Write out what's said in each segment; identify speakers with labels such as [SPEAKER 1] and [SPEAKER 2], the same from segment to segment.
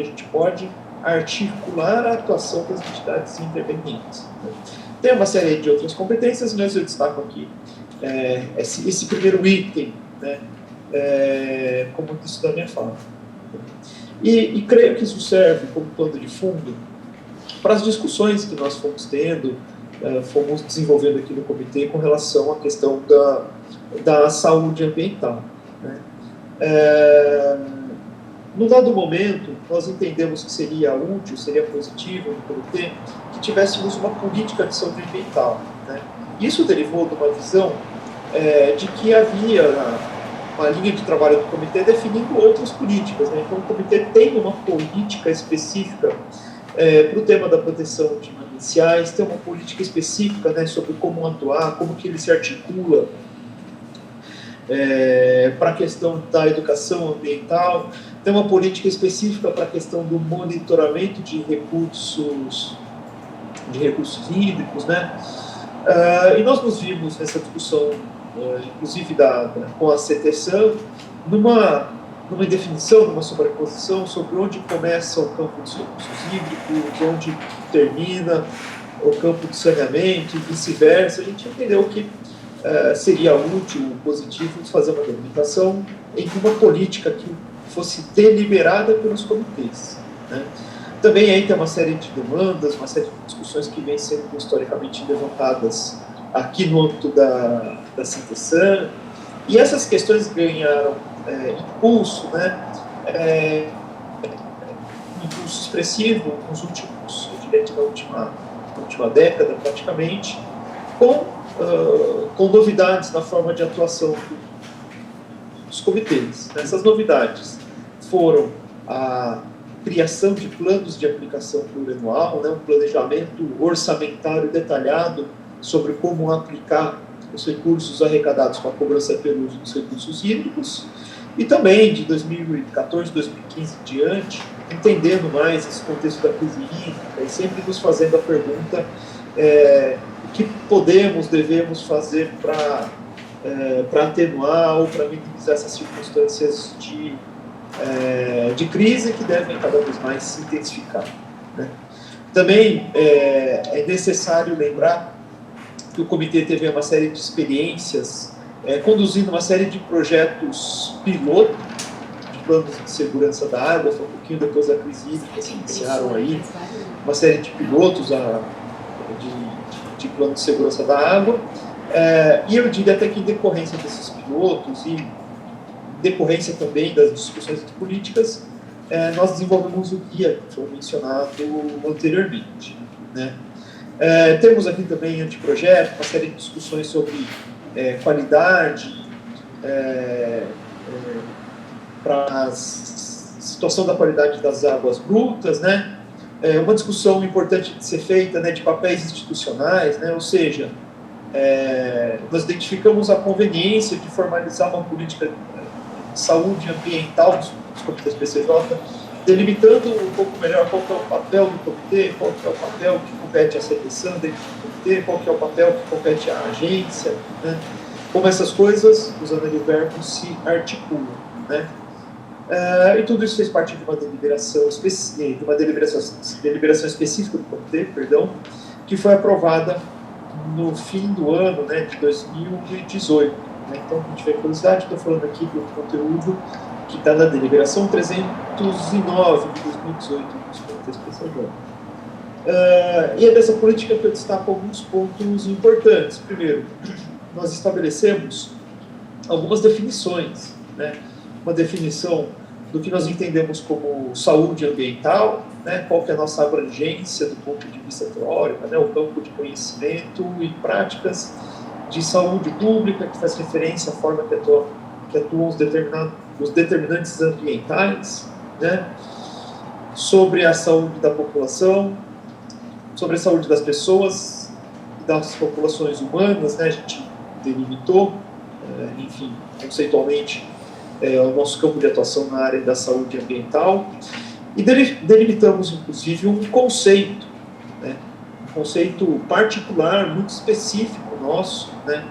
[SPEAKER 1] a gente pode articular a atuação das entidades intervenientes. Né? Tem uma série de outras competências, mas eu destaco aqui esse primeiro item, né, como isso da minha fala. E creio que isso serve como pano de fundo para as discussões que nós fomos tendo, fomos desenvolvendo aqui no comitê com relação à questão da saúde ambiental. Né? No dado momento, nós entendemos que seria útil, seria positivo no comitê que tivéssemos uma política de saúde ambiental. Né? Isso derivou de uma visão de que havia uma linha de trabalho do comitê definindo outras políticas. Né? Então, o comitê tem uma política específica para o tema da proteção de mananciais, tem uma política específica, né, sobre como atuar, como que ele se articula para a questão da educação ambiental, tem uma política específica para a questão do monitoramento de recursos hídricos, né? E nós nos vimos nessa discussão, inclusive com a CTSAM, numa definição, numa sobreposição sobre onde começa o campo dos recursos hídricos, onde termina o campo de saneamento e vice-versa. A gente entendeu que seria útil, positivo, fazer uma delimitação em uma política que fosse deliberada pelos comitês. Né? Também aí tem uma série de demandas, uma série de discussões que vêm sendo historicamente levantadas aqui no âmbito da CITESAM, e essas questões ganharam impulso, né? Impulso expressivo nos últimos, eu diria que na última década praticamente, com novidades na forma de atuação dos comitês. Essas novidades foram a criação de planos de aplicação plurianual, né, um planejamento orçamentário detalhado sobre como aplicar os recursos arrecadados com a cobrança pelo uso dos recursos hídricos, e também de 2014, 2015 em diante, entendendo mais esse contexto da crise hídrica e sempre nos fazendo a pergunta o que devemos fazer para atenuar ou para minimizar essas circunstâncias de crise que devem cada vez mais se intensificar. Né? Também é necessário lembrar que o comitê teve uma série de experiências conduzindo uma série de projetos piloto de planos de segurança da água. Foi um pouquinho depois da crise hídrica, se iniciaram aí uma série de pilotos de plano de segurança da água, e eu diria até que em decorrência desses pilotos e em decorrência também das discussões políticas, nós desenvolvemos o guia que foi mencionado anteriormente. Né? Temos aqui também anteprojeto, uma série de discussões sobre qualidade, para a situação da qualidade das águas brutas, né? Uma discussão importante de ser feita, né, de papéis institucionais, né? Ou seja, nós identificamos a conveniência de formalizar uma política de saúde ambiental dos comitês PCJ, delimitando um pouco melhor qual que é o papel do comitê, qual que é o papel que compete à CTSAM dentro do comitê, qual que é o papel que compete à agência, né? Como essas coisas, usando ali o verbo, se articulam, né? E tudo isso fez parte de uma deliberação específica do comitê, que foi aprovada no fim do ano, né, de 2018. Né? Então, a gente tiver curiosidade, estou falando aqui do conteúdo que está na deliberação 309 de 2018 dos comitês PCJ. E é dessa política que eu destaco alguns pontos importantes. Primeiro, nós estabelecemos algumas definições, né? Uma definição do que nós entendemos como saúde ambiental, né? Qual que é a nossa abrangência do ponto de vista teórico, né? O campo de conhecimento e práticas de saúde pública, que faz referência à forma que atuam os determinantes ambientais, né? Sobre a saúde da população, sobre a saúde das pessoas e das populações humanas, né? A gente delimitou, enfim, conceitualmente, o nosso campo de atuação na área da saúde ambiental, e delimitamos, inclusive, um conceito, né? Um conceito particular, muito específico nosso, né?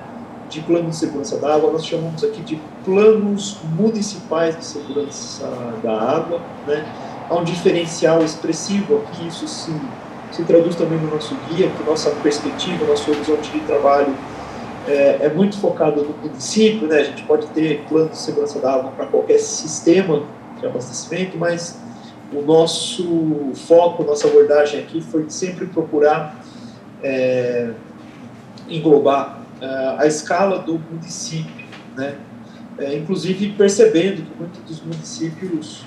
[SPEAKER 1] De plano de segurança da água. Nós chamamos aqui de planos municipais de segurança da água, né? há um diferencial expressivo aqui, isso se traduz também no nosso guia, que nossa perspectiva, nosso horizonte de trabalho é muito focado no município, né? A gente pode ter plano de segurança da água para qualquer sistema de abastecimento, mas o nosso foco, nossa abordagem aqui foi sempre procurar englobar a escala do município, né? Inclusive percebendo que muitos dos municípios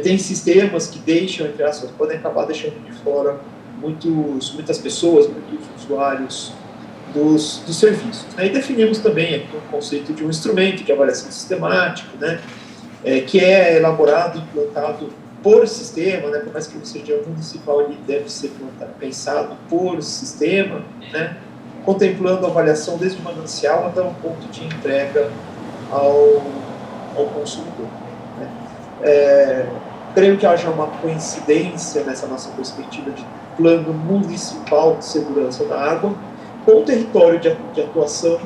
[SPEAKER 1] têm sistemas que deixam, entre aspas, podem acabar deixando de fora muitas pessoas, muitos usuários dos serviços. E definimos também aqui um conceito de um instrumento de avaliação sistemático, né? Que é elaborado e implantado por sistema, né? Por mais que seja municipal, ele deve ser pensado por sistema, né? Contemplando a avaliação desde o manancial até o ponto de entrega ao consumidor, né? Creio que haja uma coincidência nessa nossa perspectiva de plano municipal de segurança da água com o território de atuação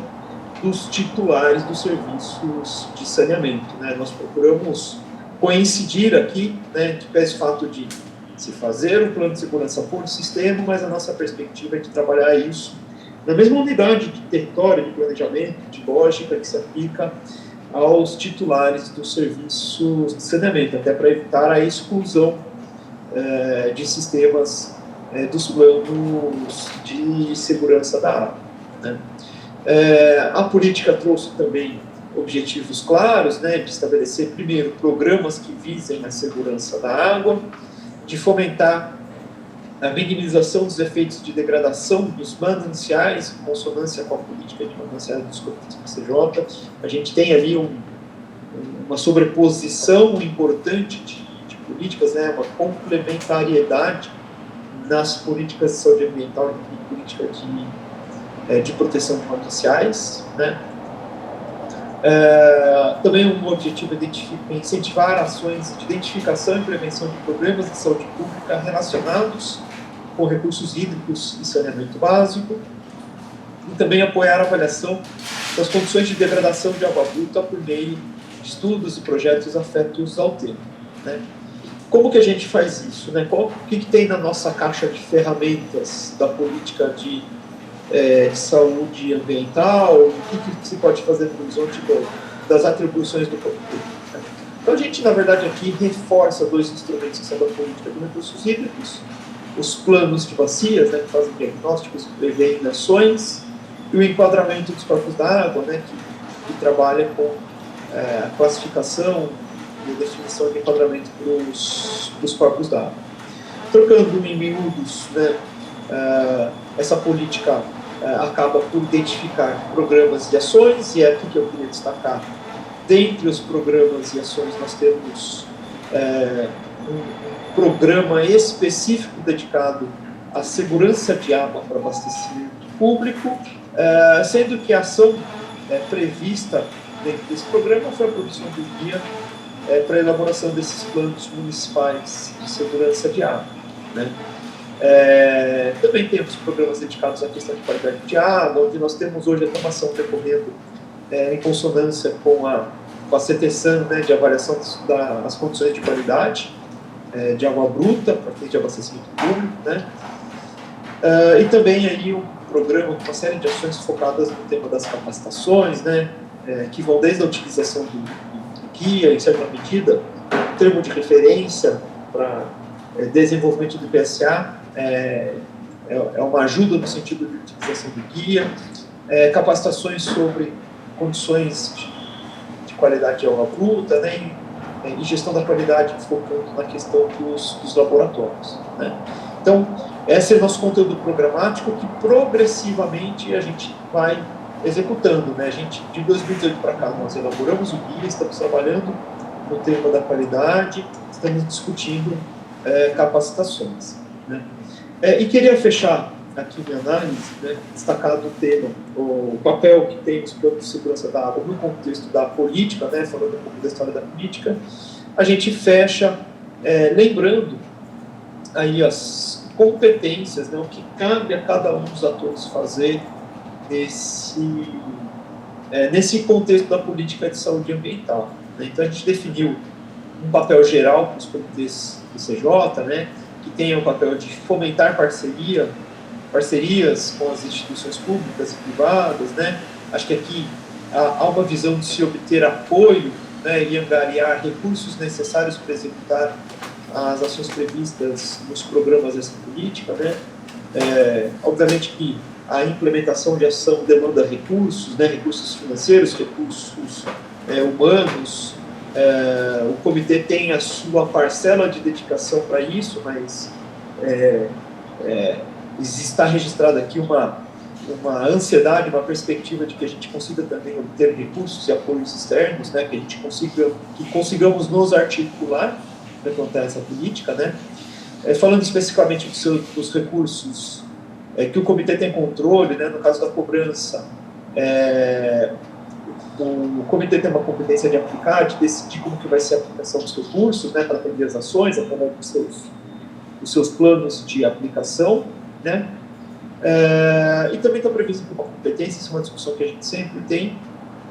[SPEAKER 1] dos titulares dos serviços de saneamento, né? Nós procuramos coincidir aqui, né, que pese o fato de se fazer um plano de segurança por sistema, mas a nossa perspectiva é de trabalhar isso na mesma unidade de território, de planejamento, de lógica que se aplica aos titulares dos serviços de saneamento, até para evitar a exclusão de sistemas dos planos de segurança da água, né? A política trouxe também objetivos claros, né, de estabelecer, primeiro, programas que visem a segurança da água, de fomentar a minimização dos efeitos de degradação dos mananciais, em consonância com a política de mananciais dos comitês PCJ. A gente tem ali uma sobreposição importante de políticas, né, uma complementariedade nas políticas de saúde ambiental e política de proteção de mananciais, né. Também um objetivo é incentivar ações de identificação e prevenção de problemas de saúde pública relacionados com recursos hídricos e saneamento básico, e também apoiar a avaliação das condições de degradação de água bruta por meio de estudos e projetos afetos ao tema, né? Como que a gente faz isso, né? O que tem na nossa caixa de ferramentas da política de saúde ambiental, o que se pode fazer no horizonte das atribuições do comitê, né? Então a gente, na verdade, aqui reforça dois instrumentos que são da política de recursos hídricos: os planos de bacias, né, que fazem diagnósticos e preveem ações, e o enquadramento dos corpos d'água, né, que trabalha com a classificação e definição de enquadramento para os corpos d'água. Trocando em miúdos, né, essa política acaba por identificar programas e ações, e é aqui que eu queria destacar. Dentre os programas e ações, nós temos um programa específico dedicado à segurança de água para abastecimento público, sendo que a ação prevista dentro desse programa foi a produção do guia para a elaboração desses planos municipais de segurança de água, né? Também temos programas dedicados à questão de qualidade de água, onde nós temos hoje a ação decorrendo em consonância com a CTSAN, né, de avaliação das condições de qualidade de água bruta para fins de abastecimento público, né? E também aí um programa com uma série de ações focadas no tema das capacitações, né, que vão desde a utilização do guia, em certa medida, um termo de referência para desenvolvimento do PSA, é uma ajuda no sentido de utilização do guia, capacitações sobre condições de qualidade de água bruta, né, e gestão da qualidade, focando na questão dos laboratórios, né. Então, esse é o nosso conteúdo programático que progressivamente a gente vai executando, né. A gente, de 2018 para cá, nós elaboramos o guia, estamos trabalhando no tema da qualidade, estamos discutindo capacitações, né. E queria fechar aqui minha análise, né, destacado o tema, o papel que tem os planos de segurança da água no contexto da política, né, falando um pouco da história da política. A gente fecha lembrando aí as competências, né, o que cabe a cada um dos atores fazer nesse contexto da política de saúde ambiental, né. Então a gente definiu um papel geral para os comitês do CJ, né, que tenha o papel de fomentar parcerias com as instituições públicas e privadas, né. Acho que aqui há uma visão de se obter apoio, né, e angariar recursos necessários para executar as ações previstas nos programas dessa política, né. Obviamente que a implementação de ação demanda recursos, né, recursos financeiros, recursos humanos. O comitê tem a sua parcela de dedicação para isso, mas está registrada aqui uma ansiedade, uma perspectiva de que a gente consiga também obter recursos e apoios externos, né, que a gente consigamos nos articular para implantar essa política, né. Falando especificamente dos recursos que o comitê tem controle, né, no caso da cobrança, o comitê tem uma competência de aplicar, de decidir como que vai ser a aplicação dos recursos, né, para atender as ações, através dos seus planos de aplicação, né. E também está previsto uma competência, isso é uma discussão que a gente sempre tem,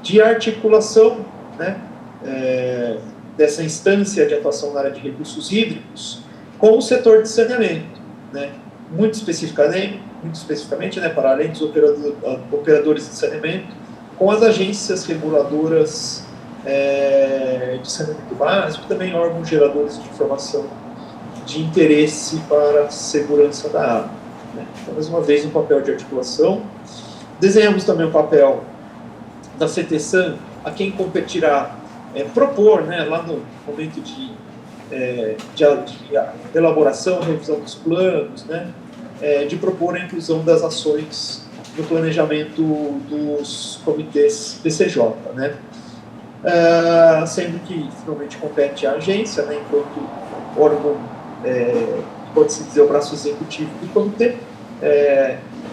[SPEAKER 1] de articulação, né, dessa instância de atuação na área de recursos hídricos com o setor de saneamento, né. Muito especificamente, né, para além dos operadores de saneamento, com as agências reguladoras de saneamento básico, também órgãos geradores de informação de interesse para a segurança da água, né. Então, mais uma vez, um papel de articulação. Desenhamos também o papel da CTSAN, a quem competirá propor, né, lá no momento de elaboração, revisão dos planos, né, de propor a inclusão das ações no planejamento dos comitês PCJ, né, sendo que finalmente compete à agência, né, enquanto órgão, pode-se dizer, o braço executivo do comitê,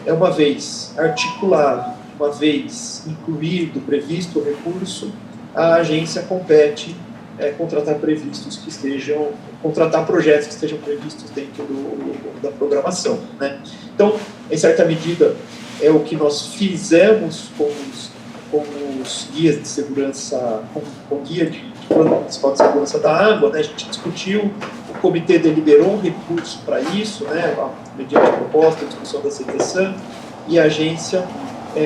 [SPEAKER 1] uma vez articulado, uma vez incluído, previsto o recurso, a agência compete contratar projetos que estejam previstos dentro da programação, né. Então, em certa medida, é o que nós fizemos com os guias de segurança, com o guia de Plano Municipal de Segurança da Água, né. A gente discutiu, o comitê deliberou um recurso para isso, né, mediante a proposta, a discussão da CTSAN, e a agência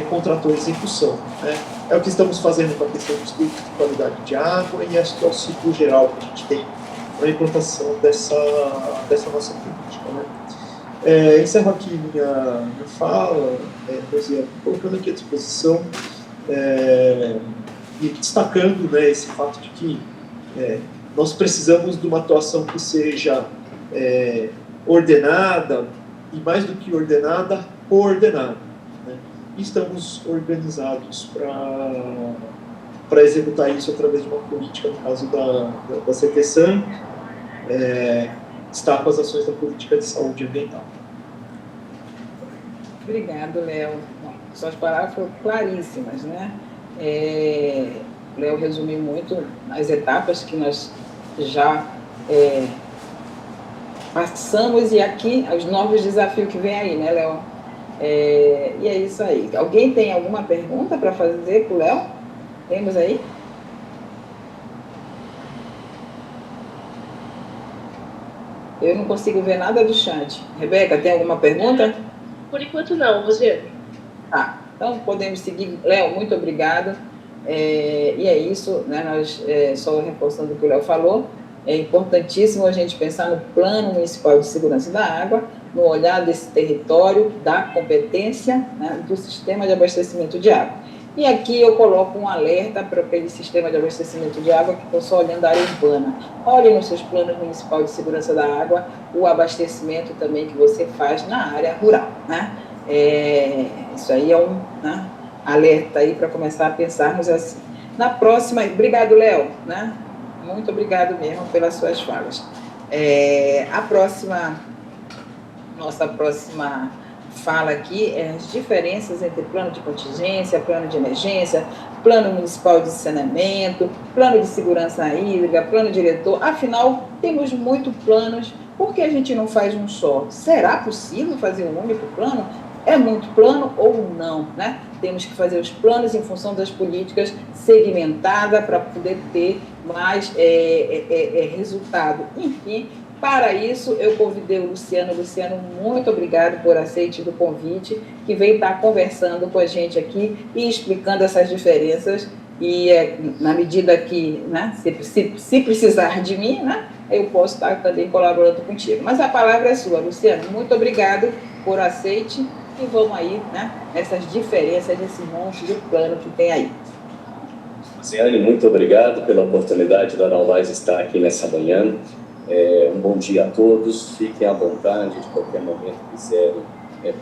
[SPEAKER 1] contratou a execução, né. É o que estamos fazendo com a questão dos estudos de qualidade de água, e acho que é o ciclo geral que a gente tem para a implantação dessa nossa política, né. Encerro aqui minha fala, colocando aqui à disposição e destacando, né, esse fato de que nós precisamos de uma atuação que seja ordenada, e mais do que ordenada, coordenada. E estamos organizados para executar isso através de uma política, no caso da CTSAN, está com as ações da política de saúde ambiental.
[SPEAKER 2] Obrigado, Léo. Suas palavras foram claríssimas, né? Léo resumiu muito as etapas que nós já passamos, e aqui os novos desafios que vem aí, né, Léo? E é isso aí. Alguém tem alguma pergunta para fazer para o Léo? Temos aí? Eu não consigo ver nada do chat. Rebeca, tem alguma pergunta?
[SPEAKER 3] Por enquanto não, Rosiane.
[SPEAKER 2] Tá, então podemos seguir. Léo, muito obrigado. E é isso, né? Nós, só reforçando o que o Léo falou, é importantíssimo a gente pensar no Plano Municipal de Segurança da Água, no olhar desse território, da competência, né, do sistema de abastecimento de água. E aqui eu coloco um alerta para aquele sistema de abastecimento de água que estão só olhando a área urbana. Olhem nos seus planos municipais de segurança da água o abastecimento também que você faz na área rural, né? Isso aí é um, né, alerta aí para começar a pensarmos assim. Na próxima, obrigado, Léo, né? Muito obrigado mesmo pelas suas falas. Nossa próxima fala aqui as diferenças entre plano de contingência, plano de emergência, plano municipal de saneamento, plano de segurança hídrica, plano diretor. Afinal, temos muitos planos, por que a gente não faz um só? Será possível fazer um único plano? É muito plano ou não, né? Temos que fazer os planos em função das políticas segmentadas para poder ter mais resultado. Enfim, para isso, eu convidei o Luciano. Luciano, muito obrigado por aceite do convite, que veio estar conversando com a gente aqui e explicando essas diferenças. E na medida que, né, se precisar de mim, né, eu posso estar também colaborando contigo. Mas a palavra é sua, Luciano. Muito obrigado por aceite e vamos aí, né, nessas diferenças, nesse monte de plano que tem aí.
[SPEAKER 4] Luciane, muito obrigado pela oportunidade da Nalvaz estar aqui nessa manhã. Um bom dia a todos, fiquem à vontade, de qualquer momento quiserem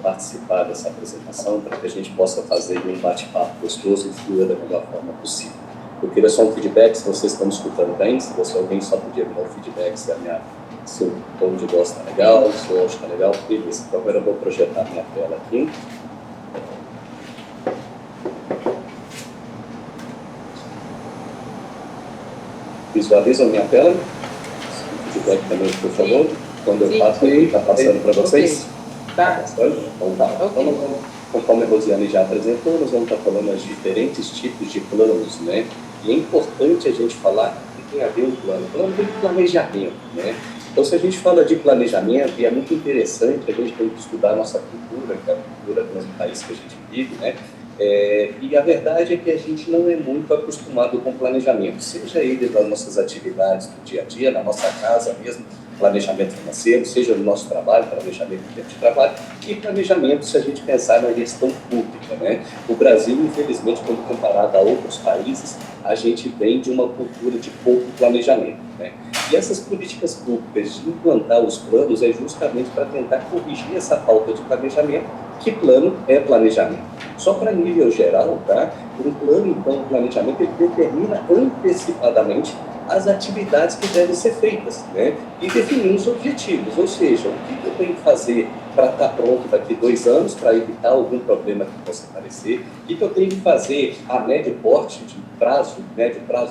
[SPEAKER 4] participar dessa apresentação, para que a gente possa fazer um bate-papo gostoso e fluir da melhor forma possível. Eu queria só um feedback, se vocês estão me escutando bem, se alguém só podia me dar um feedback, se o tom de voz está legal, se o áudio está legal, beleza. Então agora eu vou projetar minha tela aqui. Visualizam minha tela? Feedback também, por favor. Quando eu passo aí, está passando para vocês?
[SPEAKER 2] Tá.
[SPEAKER 4] Então tá. Então, conforme a Rosiane já apresentou, nós vamos estar falando os diferentes tipos de planos, né? E é importante a gente falar que tem a ver um plano. Plano tem planejamento, né? Então, se a gente fala de planejamento, e é muito interessante, a gente tem que estudar a nossa cultura, que é a cultura do país que a gente vive, né? E a verdade é que a gente não é muito acostumado com planejamento, seja ele das nossas atividades do dia a dia, na nossa casa mesmo, planejamento financeiro, seja no nosso trabalho, planejamento de trabalho, e planejamento se a gente pensar na gestão pública, né? O Brasil, infelizmente, quando comparado a outros países, a gente vem de uma cultura de pouco planejamento, né? E essas políticas públicas de implantar os planos é justamente para tentar corrigir essa falta de planejamento. Que plano é planejamento? Só para nível geral, tá? Um plano, então, um planejamento, ele determina antecipadamente as atividades que devem ser feitas, né? E definir os objetivos, ou seja, o que eu tenho que fazer para estar pronto daqui 2 anos, para evitar algum problema que possa aparecer, o que eu tenho que fazer a médio prazo,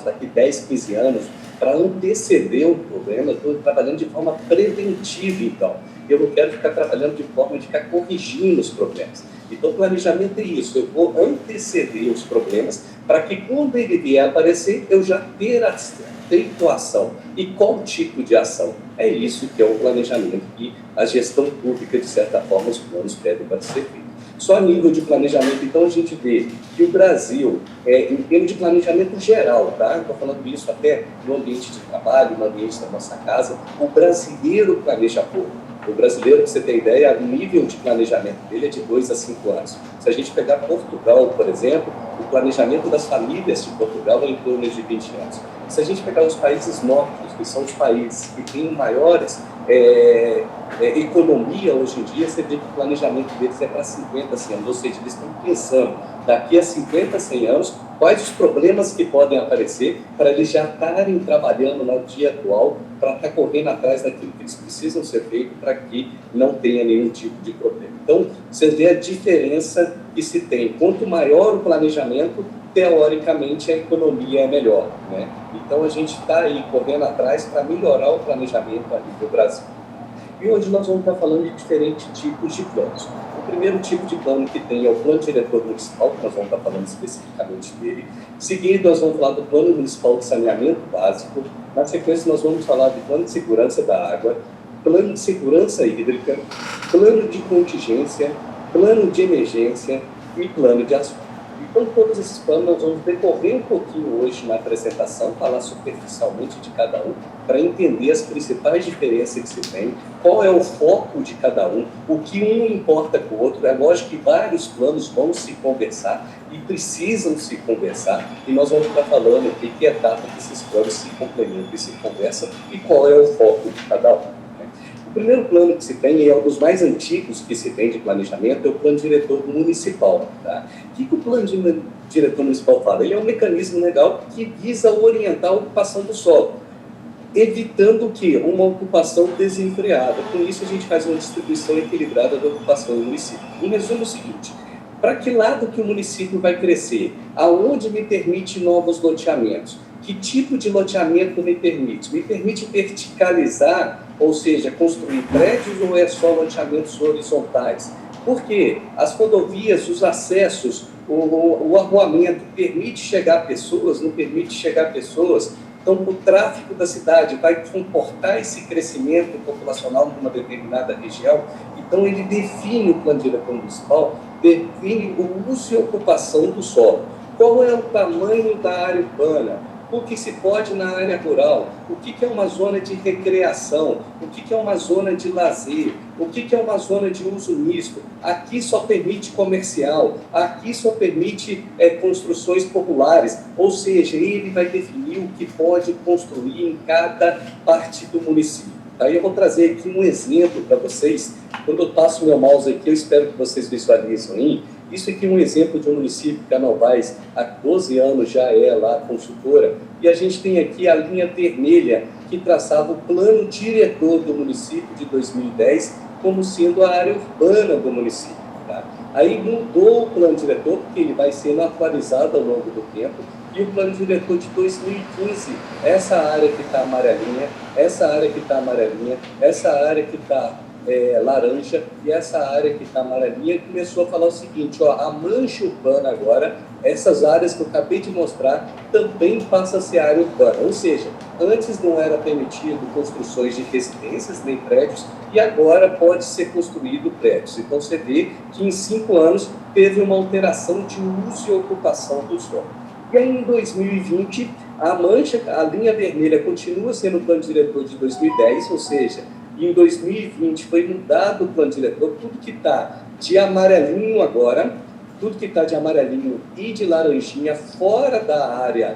[SPEAKER 4] daqui 10, 15 anos, para anteceder o problema. Eu estou trabalhando de forma preventiva, então. Eu não quero ficar trabalhando de forma de ficar corrigindo os problemas. Então, planejamento é isso. Eu vou anteceder os problemas para que, quando ele vier aparecer, eu já ter feito a ação. E qual tipo de ação? É isso que é o planejamento e a gestão pública, de certa forma, os planos pedem para ser feito. Só a nível de planejamento, então, a gente vê que o Brasil, em termos de planejamento geral, tá? Estou falando isso até no ambiente de trabalho, no ambiente da nossa casa, o brasileiro planeja pouco. O brasileiro, para você ter ideia, o nível de planejamento dele é de 2 a 5 anos. Se a gente pegar Portugal, por exemplo, o planejamento das famílias de Portugal é em torno de 20 anos. Se a gente pegar os países nórdicos, que são os países que têm maiores economia hoje em dia, você vê que o planejamento deles é para 50, 100 anos. Ou seja, eles estão pensando, daqui a 50, 100 anos, quais os problemas que podem aparecer para eles já estarem trabalhando no dia atual, para estar correndo atrás daquilo que eles precisam ser feito para que não tenha nenhum tipo de problema. Então, você vê a diferença que se tem. Quanto maior o planejamento, teoricamente a economia é melhor, né? Então, a gente está aí correndo atrás para melhorar o planejamento aqui do Brasil. E hoje nós vamos estar falando de diferentes tipos de planos. O primeiro tipo de plano que tem é o Plano Diretor Municipal, que nós vamos estar falando especificamente dele. Seguido, nós vamos falar do Plano Municipal de Saneamento Básico. Na sequência, nós vamos falar do Plano de Segurança da Água, Plano de Segurança Hídrica, Plano de Contingência, Plano de Emergência e Plano de Asfalto. Então, todos esses planos nós vamos decorrer um pouquinho hoje na apresentação, falar superficialmente de cada um, para entender as principais diferenças que se tem, qual é o foco de cada um, o que um importa com o outro. É lógico que vários planos vão se conversar e precisam se conversar, e nós vamos estar falando aqui que etapa que esses planos se complementam e se conversam e qual é o foco de cada um. O primeiro plano que se tem, e é um dos mais antigos que se tem de planejamento, é o Plano Diretor Municipal. Tá? O que o Plano Diretor Municipal fala? Ele é um mecanismo legal que visa orientar a ocupação do solo, evitando o quê? Uma ocupação desenfreada. Com isso, a gente faz uma distribuição equilibrada da ocupação no município. Em resumo, é o seguinte: para que lado que o município vai crescer? Aonde me permite novos loteamentos? Que tipo de loteamento me permite? Me permite verticalizar, ou seja, construir prédios, ou é só loteamentos horizontais? Por quê? As rodovias, os acessos, o arruamento permite chegar a pessoas, não permite chegar a pessoas? Então, o tráfego da cidade vai comportar esse crescimento populacional numa determinada região. Então, ele define, o plano diretor municipal, define o uso e ocupação do solo. Qual é o tamanho da área urbana? O que se pode na área rural? O que é uma zona de recreação? O que é uma zona de lazer? O que é uma zona de uso misto? Aqui só permite comercial, aqui só permite construções populares, ou seja, ele vai definir o que pode construir em cada parte do município. Aí eu vou trazer aqui um exemplo para vocês. Quando eu passo meu mouse aqui, eu espero que vocês visualizem. Isso aqui é um exemplo de um município que a Novais, há 12 anos, já é lá consultora, e a gente tem aqui a linha vermelha que traçava o plano diretor do município de 2010 como sendo a área urbana do município. Tá? Aí mudou o plano diretor, porque ele vai sendo atualizado ao longo do tempo, e o plano diretor de 2015, essa área que está amarelinha, essa área que está amarelinha, essa área que está laranja e essa área que está amarelinha, começou a falar o seguinte, ó, a mancha urbana agora, essas áreas que eu acabei de mostrar, também passa a ser área urbana. Ou seja, antes não era permitido construções de residências nem prédios e agora pode ser construído prédios. Então você vê que em 5 anos teve uma alteração de uso e ocupação do solo. E aí em 2020, a mancha, a linha vermelha continua sendo o plano diretor de 2010, ou seja, em 2020 foi mudado o plano diretor, tudo que está de amarelinho agora, tudo que está de amarelinho e de laranjinha fora da área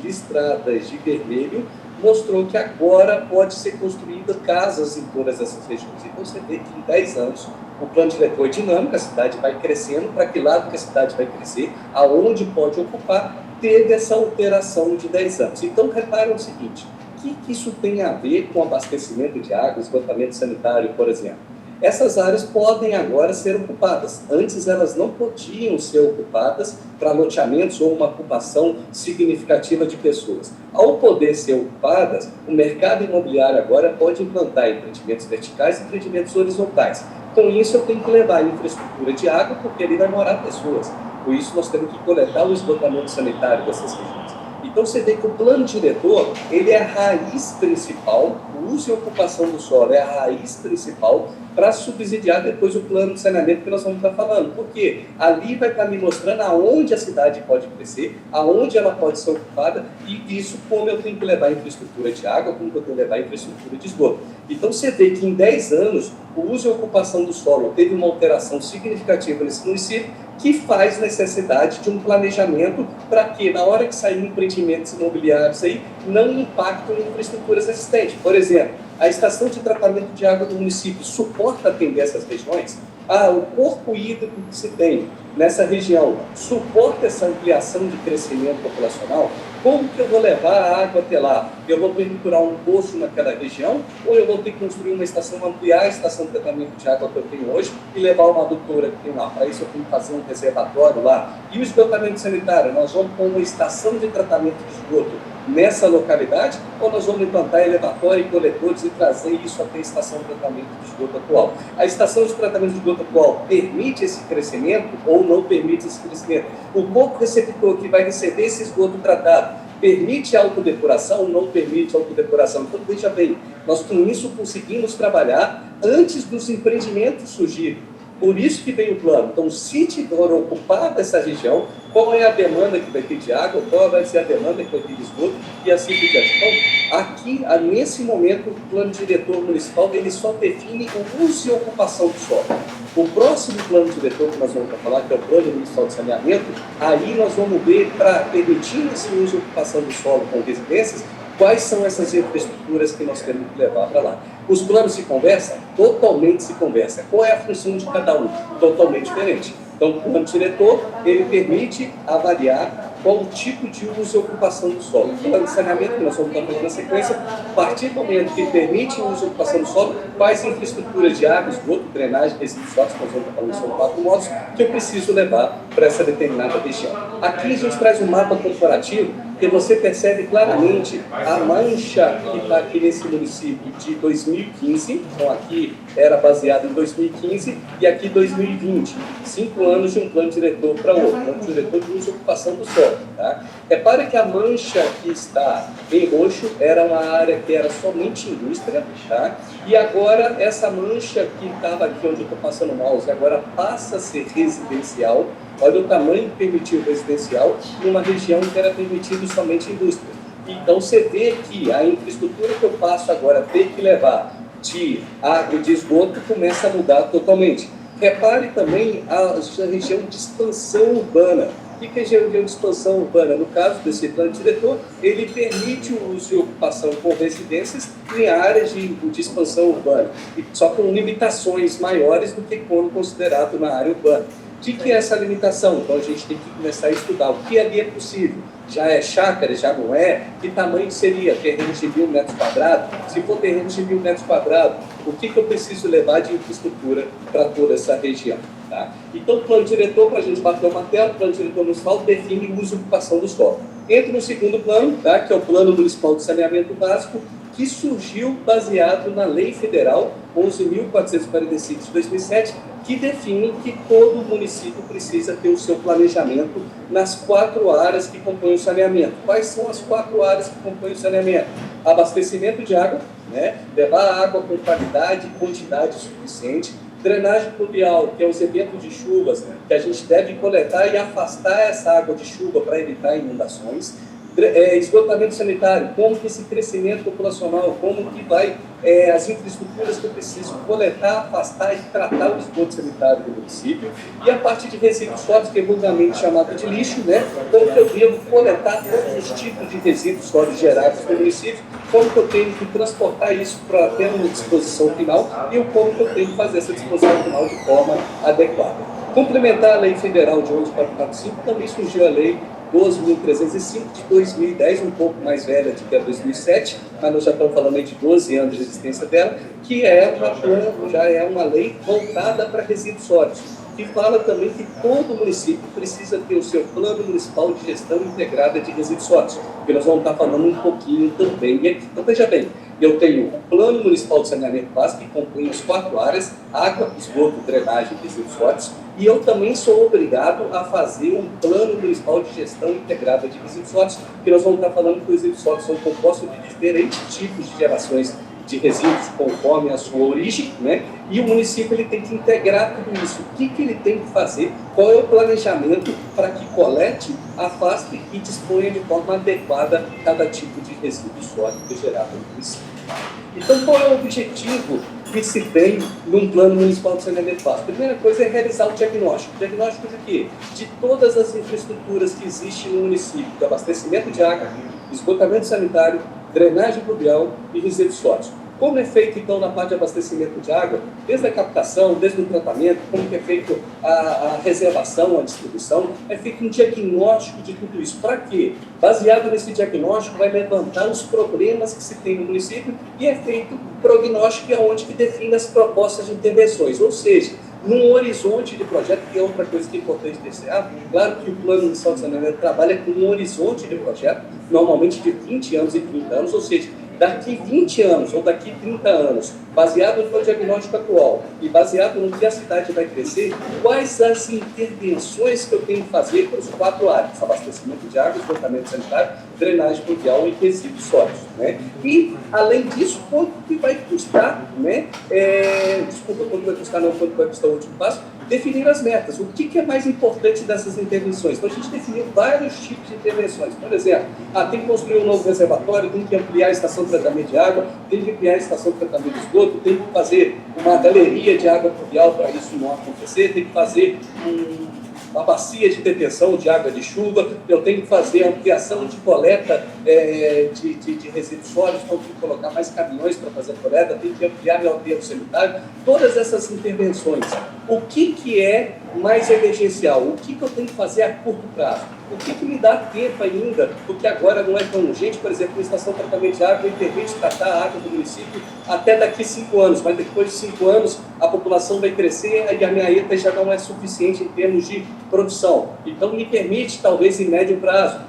[SPEAKER 4] listradas de vermelho, mostrou que agora pode ser construída casas em todas essas regiões. Então você vê que em 10 anos o plano diretor é dinâmico, a cidade vai crescendo, para que lado que a cidade vai crescer, aonde pode ocupar, teve essa alteração de 10 anos. Então reparem o seguinte, o que isso tem a ver com abastecimento de água, esgotamento sanitário, por exemplo? Essas áreas podem agora ser ocupadas. Antes elas não podiam ser ocupadas para loteamentos ou uma ocupação significativa de pessoas. Ao poder ser ocupadas, o mercado imobiliário agora pode implantar empreendimentos verticais e empreendimentos horizontais. Com isso eu tenho que levar a infraestrutura de água, porque ali vai morar pessoas. Por isso nós temos que coletar o esgotamento sanitário dessas regiões. Então você vê que o plano diretor, ele é a raiz principal, o uso e ocupação do solo é a raiz principal para subsidiar depois o plano de saneamento que nós vamos estar falando. Porque ali vai estar me mostrando aonde a cidade pode crescer, aonde ela pode ser ocupada e isso como eu tenho que levar a infraestrutura de água, como eu tenho que levar a infraestrutura de esgoto. Então você vê que em 10 anos o uso e ocupação do solo teve uma alteração significativa nesse município que faz necessidade de um planejamento para que, na hora que sair empreendimentos imobiliários aí, não impactem infraestruturas existentes. Por exemplo, a estação de tratamento de água do município suporta atender essas regiões? O corpo hídrico que se tem nessa região suporta essa ampliação de crescimento populacional? Como que eu vou levar a água até lá? Eu vou perfurar um poço naquela região ou eu vou ter que construir uma estação, ampliar a estação de tratamento de água que eu tenho hoje e levar uma adutora que tem lá? Para isso eu tenho que fazer um reservatório lá. E o esgotamento sanitário? Nós vamos com uma estação de tratamento de esgoto nessa localidade ou nós vamos implantar elevatório e coletores e trazer isso até a estação de tratamento de esgoto atual? A estação de tratamento de esgoto atual permite esse crescimento ou não permite esse crescimento? O corpo receptor que vai receber esse esgoto tratado permite autodepuração ou não permite autodepuração? Então, veja bem, nós com isso conseguimos trabalhar antes dos empreendimentos surgirem. Por isso que vem o plano. Então, se tiver ocupada essa região, qual é a demanda que vai ter de água, qual vai ser a demanda que vai ter de esgoto e assim por diante. Então, aqui, nesse momento, o plano diretor municipal, ele só define o uso e ocupação do solo. O próximo plano diretor que nós vamos falar, que é o Plano Municipal de Saneamento, aí nós vamos ver, para permitir esse uso e ocupação do solo com residências, quais são essas infraestruturas que nós temos que levar para lá. Os planos se conversam? Totalmente se conversam. Qual é a função de cada um? Totalmente diferente. Então, o plano diretor, ele permite avaliar qual o tipo de uso e ocupação do solo. O plano de saneamento, que nós vamos estar falando na sequência, a partir do momento que permite o uso e ocupação do solo, quais infraestruturas de água, esgoto, drenagem, resíduos sólidos, que nós vamos estar falando, são 4 modos, que eu preciso levar para essa determinada região. Aqui a gente traz um mapa comparativo Porque você percebe claramente a mancha que está aqui nesse município de 2015, então aqui era baseado em 2015 e aqui 2020, 5 anos de um plano diretor para outro, plano diretor de uso e ocupação do solo. Tá? Repare que a mancha que está em roxo era uma área que era somente indústria, tá? E agora essa mancha que estava aqui onde eu estou passando o mouse, agora passa a ser residencial. Olha o tamanho que permitiu o residencial numa região que era permitido somente indústria. Então você vê que a infraestrutura que eu passo agora a ter que levar de água e de esgoto começa a mudar totalmente. Repare também a região de expansão urbana. O que é região de expansão urbana? No caso desse plano diretor, ele permite o uso e ocupação com residências em áreas de expansão urbana, só com limitações maiores do que quando considerado na área urbana. O que é essa limitação? Então a gente tem que começar a estudar o que ali é possível. Já é chácara, já não é? Que tamanho seria? Terreno de 1.000 metros quadrados? Se for terreno de 1.000 metros quadrados, o que eu preciso levar de infraestrutura para toda essa região? Tá? Então, o plano diretor, para a gente bater o martelo, o plano diretor municipal define o uso e ocupação do solo. Entra no segundo plano, tá? Que é o Plano Municipal de Saneamento Básico, que surgiu baseado na Lei Federal 11.445 de 2007, que define que todo município precisa ter o seu planejamento nas 4 áreas que compõem o saneamento. Quais são as 4 áreas que compõem o saneamento? Abastecimento de água, né? Levar água com qualidade e quantidade suficiente. Drenagem pluvial, que é os eventos de chuvas, que a gente deve coletar e afastar essa água de chuva para evitar inundações. Esgotamento sanitário, como que esse crescimento populacional, como que vai as infraestruturas que eu preciso coletar, afastar e tratar o esgoto sanitário do município. E a parte de resíduos sólidos, que é vulgarmente chamado de lixo, né? Como que eu devo coletar todos os tipos de resíduos sólidos gerados no município, como que eu tenho que transportar isso para ter uma disposição final e como que eu tenho que fazer essa disposição final de forma adequada. Complementar a Lei Federal de 11.445, também surgiu a Lei 12.305 de 2010, um pouco mais velha do que a 2007, mas nós já estamos falando aí de 12 anos de existência dela, que já é uma lei voltada para resíduos sólidos, que fala também que todo município precisa ter o seu plano municipal de gestão integrada de resíduos sólidos, que nós vamos estar falando um pouquinho também aqui. Então, veja bem, eu tenho o Plano Municipal de Saneamento Básico, que compõe as 4 áreas, água, esgoto, drenagem e resíduos sólidos, e eu também sou obrigado a fazer um Plano Municipal de Gestão Integrada de Resíduos Sólidos, que nós vamos estar falando que os resíduos sólidos são compostos de diferentes tipos de gerações de resíduos conforme a sua origem, né? E o município ele tem que integrar tudo isso. O que ele tem que fazer? Qual é o planejamento para que colete, afaste e disponha de forma adequada cada tipo de resíduo sólido gerado no município? Então, qual é o objetivo que se tem num plano municipal de saneamento básico? A primeira coisa é realizar o diagnóstico. Diagnóstico de quê? De todas as infraestruturas que existem no município, de abastecimento de água, esgotamento sanitário, drenagem pluvial e resíduos sólidos. Como é feito, então, na parte de abastecimento de água, desde a captação, desde o tratamento, como que é feito a reservação, a distribuição, é feito um diagnóstico de tudo isso. Para quê? Baseado nesse diagnóstico, vai levantar os problemas que se tem no município e é feito prognóstico, onde que define as propostas de intervenções. Ou seja, num horizonte de projeto, que é outra coisa que é importante desejar, claro que o Plano Municipal de Saneamento trabalha com um horizonte de projeto, normalmente de 20 anos e 30 anos, ou seja, daqui 20 anos ou daqui 30 anos, baseado no diagnóstico atual e baseado no que a cidade vai crescer, quais as intervenções que eu tenho que fazer para os 4 áreas, abastecimento de água, esgotamento sanitário, drenagem pluvial e resíduos sólidos, né? E, além disso, quanto que vai custar, né? Quanto vai custar, não, quanto vai custar o último passo, definir as metas. O que é mais importante dessas intervenções? Então, a gente definiu vários tipos de intervenções. Por exemplo, tem que construir um novo reservatório, tem que ampliar a estação de tratamento de água, tem que ampliar a estação de tratamento de esgoto, tem que fazer uma galeria de água pluvial para isso não acontecer, tem que fazer uma bacia de detenção de água de chuva, eu tenho que fazer a ampliação de coleta de resíduos sólidos, então eu tenho que colocar mais caminhões para fazer a coleta, tenho que ampliar meu aterro sanitário, todas essas intervenções. O que é mais emergencial? O que eu tenho que fazer a curto prazo? O que me dá tempo ainda, porque agora não é tão urgente, por exemplo, a estação de tratamento de água permite tratar a água do município até daqui 5 anos, mas depois de 5 anos a população vai crescer e a minha ETA já não é suficiente em termos de produção. Então me permite, talvez em médio prazo,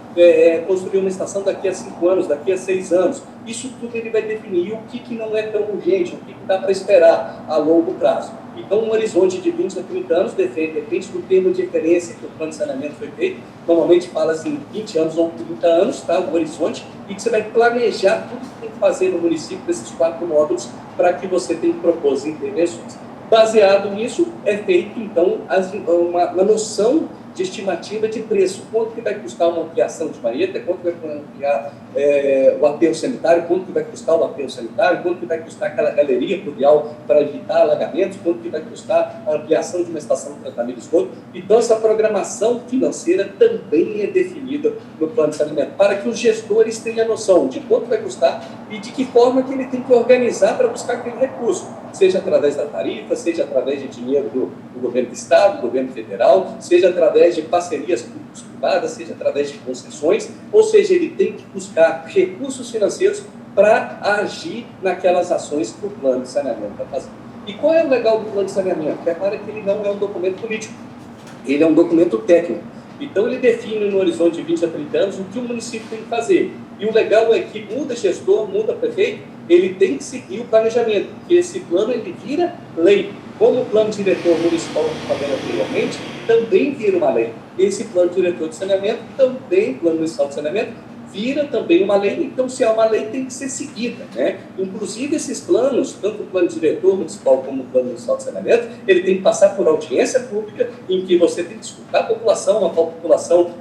[SPEAKER 4] construir uma estação daqui a 5 anos, daqui a 6 anos. Isso tudo ele vai definir o que não é tão urgente, o que dá para esperar a longo prazo. Então, um horizonte de 20 a 30 anos depende do termo de referência que o plano de saneamento foi feito. Normalmente fala-se em 20 anos ou 30 anos, tá, o horizonte, e que você vai planejar tudo que tem que fazer no município desses 4 módulos para que você tenha que propor as intervenções. Baseado nisso, é feito, então, uma noção de estimativa de preço. Quanto que vai custar uma ampliação de Marieta, quanto vai ampliar o aterro sanitário, quanto que vai custar o aterro sanitário, quanto que vai custar aquela galeria pluvial para evitar alagamentos, quanto que vai custar a ampliação de uma estação de tratamento de esgoto. Então, essa programação financeira também é definida no plano de saneamento, para que os gestores tenham noção de quanto vai custar e de que forma que ele tem que organizar para buscar aquele recurso, seja através da tarifa, seja através de dinheiro do governo do estado, do governo federal, seja através de parcerias público-privadas, seja através de concessões, ou seja, ele tem que buscar recursos financeiros para agir naquelas ações que o plano de saneamento está fazendo. E qual é o legal do plano de saneamento? Repara que ele não é um documento político, ele é um documento técnico. Então, ele define no horizonte de 20 a 30 anos o que o município tem que fazer. E o legal é que muda gestor, muda prefeito, ele tem que seguir o planejamento, porque esse plano ele vira lei. Como o plano diretor municipal que eu falei anteriormente, também vira uma lei. Esse plano diretor de saneamento também, plano municipal de saneamento, vira também uma lei. Então, se é uma lei, tem que ser seguida, né? Inclusive, esses planos, tanto o plano diretor municipal como o plano municipal de saneamento, ele tem que passar por audiência pública, em que você tem que escutar a população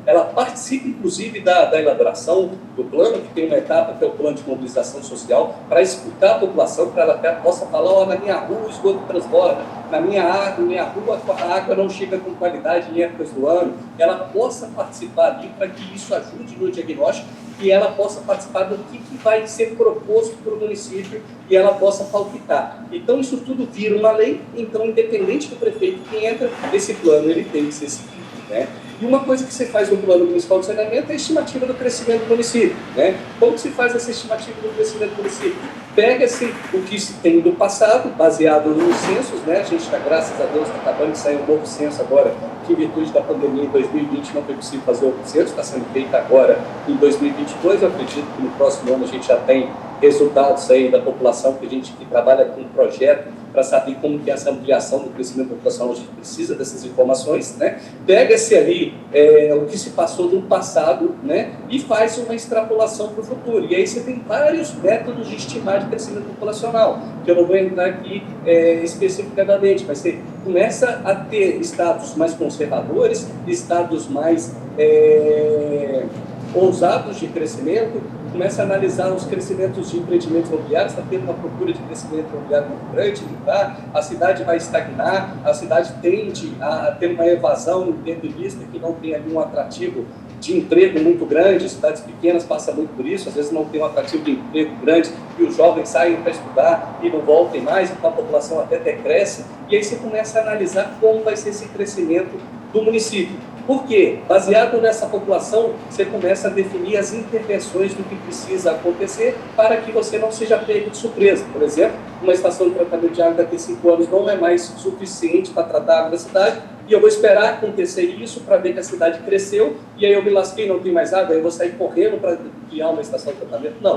[SPEAKER 4] ela participa, inclusive, da elaboração do plano, que tem uma etapa que é o plano de mobilização social, para escutar a população, para ela possa falar, na minha rua o esgoto transborda, na minha rua a água não chega com qualidade em épocas do ano, ela possa participar ali para que isso ajude no diagnóstico e ela possa participar do que vai ser proposto para o município e ela possa palpitar. Então, isso tudo vira uma lei, então, independente do prefeito que entra, esse plano ele tem que ser seguido, né? E uma coisa que se faz no plano municipal de saneamento é a estimativa do crescimento do município, né? Como se faz essa estimativa do crescimento do município? Pega-se o que se tem do passado, baseado nos censos, né? A gente está, graças a Deus, está acabando de sair um novo censo agora, que em virtude da pandemia em 2020 não foi possível fazer outro censo, está sendo feito agora em 2022, eu acredito que no próximo ano a gente já tem resultados aí da população, que trabalha com um projeto para saber como que é essa ampliação do crescimento populacional, a gente precisa dessas informações, né? Pega-se ali o que se passou no passado, né? E faz uma extrapolação para o futuro. E aí você tem vários métodos de estimar de crescimento populacional, que eu não vou entrar aqui especificadamente, mas você começa a ter estados mais conservadores, estados mais ousados de crescimento, começa a analisar os crescimentos de empreendimentos imobiliários, está tendo uma procura de crescimento imobiliário muito grande, a cidade vai estagnar, a cidade tende a ter uma evasão no tempo de vista, que não tem ali um atrativo de emprego muito grande, cidades pequenas passam muito por isso, às vezes não tem um atrativo de emprego grande, e os jovens saem para estudar e não voltem mais, então a população até decresce, e aí você começa a analisar como vai ser esse crescimento do município. Por quê? Baseado nessa população, você começa a definir as intervenções do que precisa acontecer para que você não seja pego de surpresa. Por exemplo, uma estação de tratamento de água daqui a 5 anos não é mais suficiente para tratar a água da cidade, e eu vou esperar acontecer isso para ver que a cidade cresceu, e aí eu me lasquei, não tem mais água, aí eu vou sair correndo para criar uma estação de tratamento. Não.